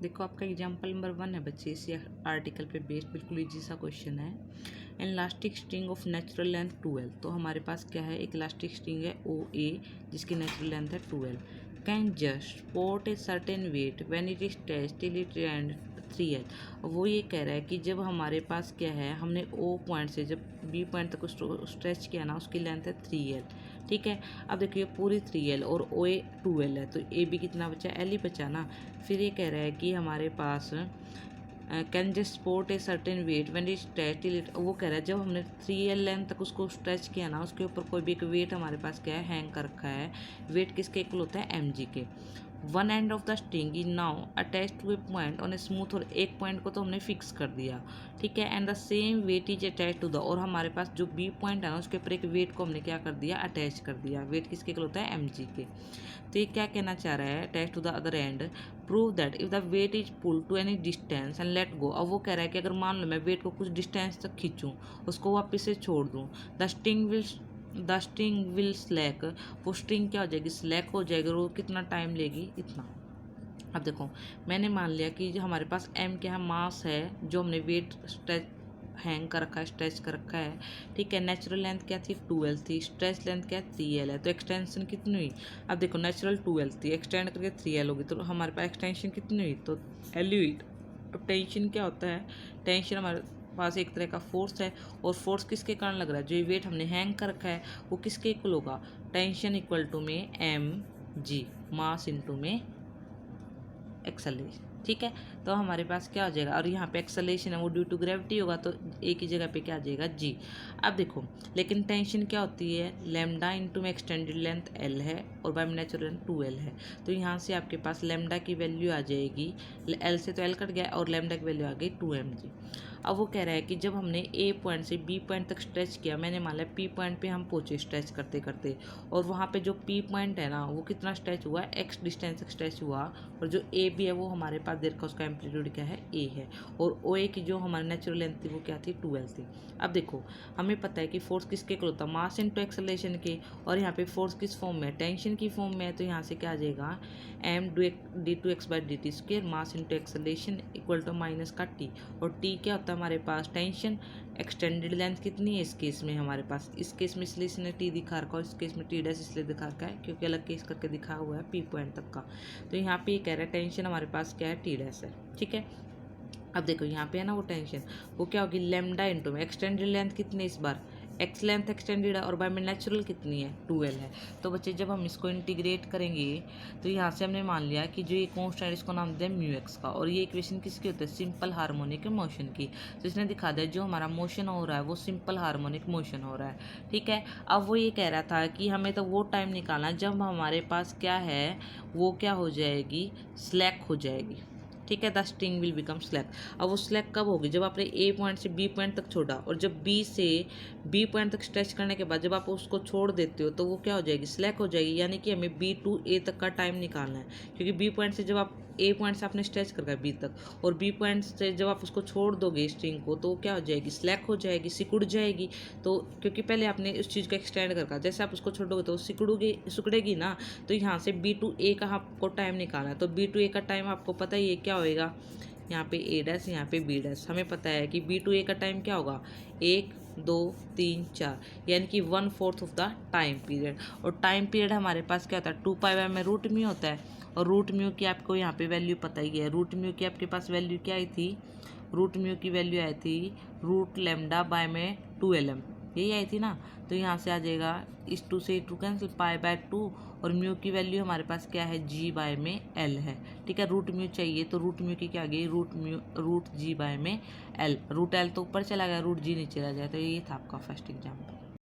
देखो आपका example number 1 है बच्चे, इसी आर्टिकल पे बेस्ड बिल्कुल इजी सा क्वेश्चन है। Elastic string of natural length 12, तो हमारे पास क्या है, एक इलास्टिक स्ट्रिंग है OA जिसकी नेचुरल लेंथ है 12, can just support a certain weight when it is stretched till it end 3L। वो ये कह रहा है कि जब हमारे पास क्या है, हमने O पॉइंट से जब B पॉइंट तक स्ट्रेच किया ना, उसकी लेंथ है 3L। ठीक है, अब देखिए पूरी 3L और OA 2L है, तो AB कितना बचा, L ही बचा ना। फिर ये कह रहा है कि हमारे पास can just support a certain weight when it stretch till it, वो कह रहा है जब हमने 3L लेंथ तक उसको स्ट्रेच किया ना, उसके ऊपर कोई भी एक वेट हमारे पास क्या है, हैंग कर रखा है। वेट किसके इक्वल होता है, mg के। One end of the string is now attach to a point on a smooth, और एक पॉइंट को तो हमने फिक्स कर दिया। ठीक है, and the same weight is attach to the, और हमारे पास जो बी पॉइंट है ना, उसके ऊपर एक वेट को हमने क्या कर दिया, अटैच कर दिया। वेट किसके इक्वल होता है, mg के। तो ये क्या कहना चाह रहा है, attach to the other end prove that if the weight is pull to any distance and let go. अब वो कह रहा है कि अगर मान लो मैं वेट को कुछ डिस्टेंस तक खींचूँ, उसको वापस से छोड़ दूँ, द स्ट्रिंग विल स्लैक, वो स्ट्रिंग क्या हो जाएगी, स्लैक हो जाएगी, और वो कितना टाइम लेगी, इतना। अब देखो मैंने मान लिया कि जो हमारे पास m क्या है, मास है, जो हमने वेट स्ट्रेच हैंग कर रखा है, स्ट्रेच कर रखा है। ठीक है, नेचुरल लेंथ क्या थी, 2L थी, स्ट्रेच लेंथ क्या है, 3L है। तो एक्सटेंशन कितनी हुई, अब देखो नेचुरल 2L थी, एक्सटेंड करके 3L होगी, तो हमारे पास एक्सटेंशन कितनी हुई, तो L हुई। अब टेंशन क्या होता है, टेंशन हमारे पास एक तरह का फोर्स है, और फोर्स किसके कारण लग रहा है, जो ये वेट हमने हैंग कर रखा है वो किसके इक्वल होगा, टेंशन इक्वल टू में mg, मास इंटू में एक्सेलरेशन। ठीक है, तो हमारे पास क्या हो जाएगा, और यहाँ पे एक्सेलरेशन है वो ड्यू टू ग्रेविटी होगा, तो एक ही जगह पे क्या आ जाएगा, g। अब देखो लेकिन टेंशन क्या होती है, लैम्डा इंटू में एक्सटेंडेड लेंथ l है, और बाय नेचुरल लेंथ 2L है। तो यहाँ से आपके पास लैम्डा की वैल्यू आ जाएगी, l से तो l कट गया, और लैम्डा की वैल्यू आ गई 2mg। अब वो कह रहा है कि जब हमने A पॉइंट से B पॉइंट तक स्ट्रेच किया, मैंने मान लिया P पॉइंट पे हम पहुँचे स्ट्रेच करते करते, और वहाँ पे जो P पॉइंट है ना, वो कितना स्ट्रेच हुआ है, x डिस्टेंस तक स्ट्रेच हुआ, और जो A भी है वो हमारे पास देर का उसका एम्पलीट्यूड क्या है, A है, और OA की जो हमारी नेचुरल लेंथ थी वो क्या थी, 2L थी। अब देखो हमें पता है कि फोर्स किसके इक्वल होता है, मास इंटू एक्सेलरेशन के, और यहाँ पे फोर्स किस फॉर्म में है, टेंशन की फॉर्म में है। तो यहाँ से क्या आ जाएगा, m d2x/dt², mass into acceleration equal to minus का t, और t क्या होता है हमारे पास, टेंशन। एक्सटेंडेड लेंथ कितनी है इस केस में हमारे पास, इस केस में इसलिए इसने t दिखा रखा है, और इस केस में t डैश इसलिए दिखा रखा है क्योंकि अलग केस करके दिखा हुआ है P पॉइंट तक का। तो यहाँ पे ये कह रहा है टेंशन हमारे पास क्या है, t डैश है। ठीक है, अब देखो यहाँ पे है ना वो टेंशन, वो क्या होगी, लैम्डा इंटू में एक्सटेंडेड लेंथ कितनी इस बार, एक्स लेंथ एक्सटेंडेड है, और बाय में नेचुरल कितनी है, 2L है। तो बच्चे जब हम इसको इंटीग्रेट करेंगे, तो यहाँ से हमने मान लिया कि जो ये कॉन्स्टेंट है इसको नाम दें μx का, और ये इक्वेशन किसकी होती है, सिंपल हार्मोनिक मोशन की। तो इसने दिखा दिया जो हमारा मोशन हो रहा है वो सिंपल हार्मोनिक मोशन हो रहा है। ठीक है, अब वो ये कह रहा था कि हमें तो वो टाइम निकालना जब हमारे पास क्या है, वो क्या हो जाएगी, स्लैक हो जाएगी। ठीक है, the string will become slack. अब वो स्लैक कब होगी, जब आपने A पॉइंट से B पॉइंट तक छोड़ा, और जब B से B पॉइंट तक स्ट्रेच करने के बाद जब आप उसको छोड़ देते हो, तो वो क्या हो जाएगी, स्लैक हो जाएगी। यानी कि हमें B to A तक का टाइम निकालना है, क्योंकि B पॉइंट से जब आप A पॉइंट से आपने स्ट्रेच कर B तक, और B पॉइंट से जब आप उसको छोड़ दोगे स्ट्रिंग को, तो वो क्या हो जाएगी, स्लैक हो जाएगी, सिकुड़ जाएगी। तो क्योंकि पहले आपने उस चीज़ को एक्सटेंड कर, जैसे आप उसको छोड़ोगे तो सिकुड़ेगी ना। तो यहाँ से B to A का आपको टाइम निकालना है, तो B to A का टाइम आपको पता ही है क्या होएगा, यहाँ पे A डैश, यहाँ पे B डैश। हमें पता है कि B to A का टाइम क्या होगा, 1 2 3 4, यानी कि 1/4 ऑफ द टाइम पीरियड। और टाइम पीरियड हमारे पास क्या होता है, 2π में रूट म्यू होता है, और रूट म्यू की आपको यहाँ पे वैल्यू पता ही है। रूट म्यू की आपके पास वैल्यू क्या आई थी, रूट म्यू की वैल्यू आई थी रूट लैम्डा बाय में 2Lm, यही आई थी ना। तो यहाँ से आ जाएगा, इस 2 से 2 कैंसिल, π/2, और म्यू की वैल्यू हमारे पास क्या है, g बाय में l है। ठीक है, रूट म्यू चाहिए, तो रूट म्यू की क्या आ गई, रूट g बाय में l। रूट l तो ऊपर चला गया, रूट g नीचे आ जाए। तो ये था आपका फर्स्ट एग्जाम्पल।